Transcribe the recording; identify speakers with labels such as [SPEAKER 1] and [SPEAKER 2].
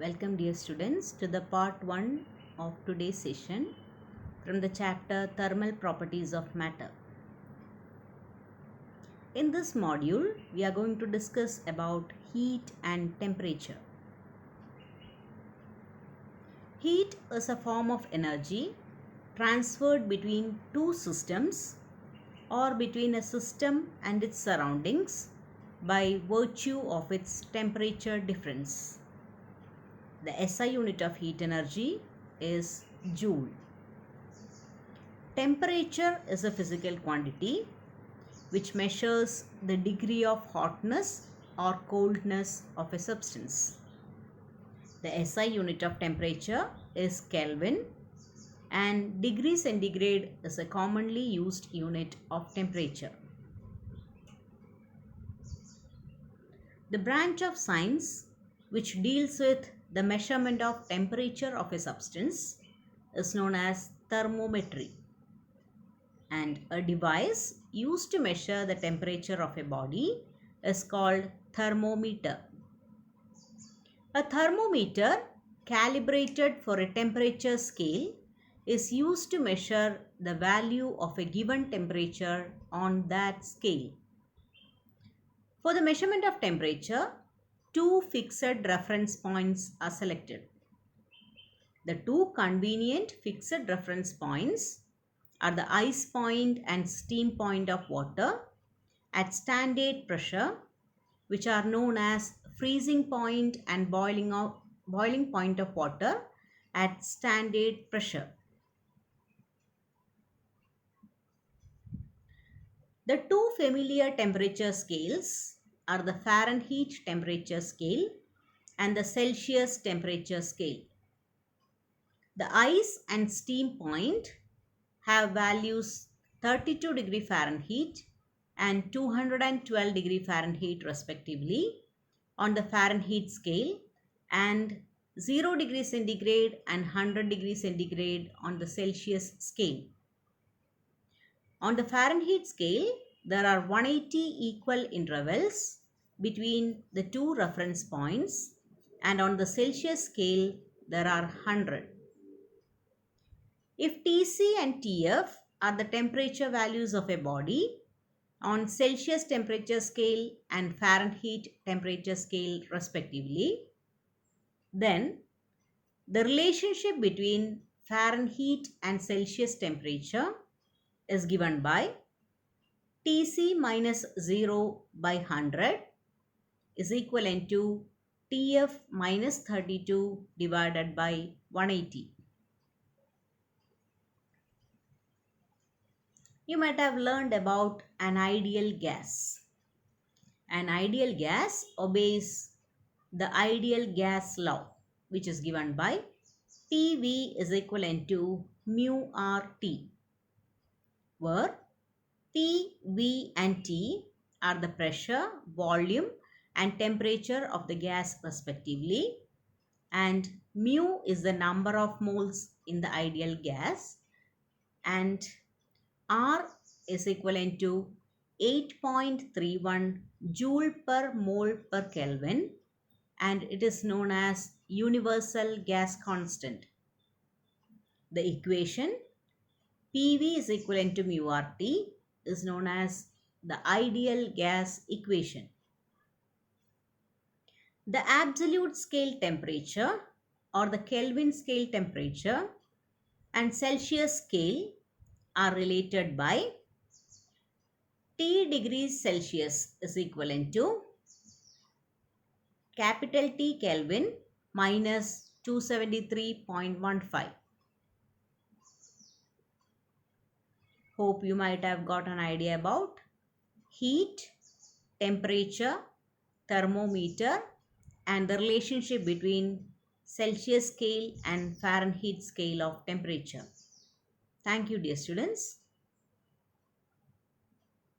[SPEAKER 1] Welcome dear students to the part 1 of today's session from the chapter Thermal Properties of Matter. In this module, we are going to discuss about heat and temperature. Heat is a form of energy transferred between two systems or between a system and its surroundings by virtue of its temperature difference. The SI unit of heat energy is joule. Temperature is a physical quantity which measures the degree of hotness or coldness of a substance. The SI unit of temperature is Kelvin and degree centigrade is a commonly used unit of temperature. The branch of science which deals with the measurement of temperature of a substance is known as thermometry, and a device used to measure the temperature of a body is called thermometer. A thermometer calibrated for a temperature scale is used to measure the value of a given temperature on that scale. For the measurement of temperature, two fixed reference points are selected. The two convenient fixed reference points are the ice point and steam point of water at standard pressure, which are known as freezing point and boiling point of water at standard pressure. The two familiar temperature scales are the Fahrenheit temperature scale and the Celsius temperature scale. The ice and steam point have values 32 degree Fahrenheit and 212 degree Fahrenheit respectively on the Fahrenheit scale and 0 degree centigrade and 100 degree centigrade on the Celsius scale. On the Fahrenheit scale, there are 180 equal intervals between the two reference points, and on the Celsius scale, there are 100. If Tc and Tf are the temperature values of a body on Celsius temperature scale and Fahrenheit temperature scale respectively, then the relationship between Fahrenheit and Celsius temperature is given by Tc minus 0 by 100 is equivalent to Tf minus 32 divided by 180. You might have learned about an ideal gas. An ideal gas obeys the ideal gas law, which is given by PV is equivalent to mu RT, where P, V and T are the pressure, volume and temperature of the gas respectively, and mu is the number of moles in the ideal gas, and R is equivalent to 8.31 joule per mole per Kelvin, and it is known as universal gas constant. The equation PV is equivalent to mu RT is known as the ideal gas equation. The absolute scale temperature or the Kelvin scale temperature and Celsius scale are related by T degrees Celsius is equivalent to capital T Kelvin minus 273.15. Hope you might have got an idea about heat, temperature, thermometer and the relationship between Celsius scale and Fahrenheit scale of temperature. Thank you dear students.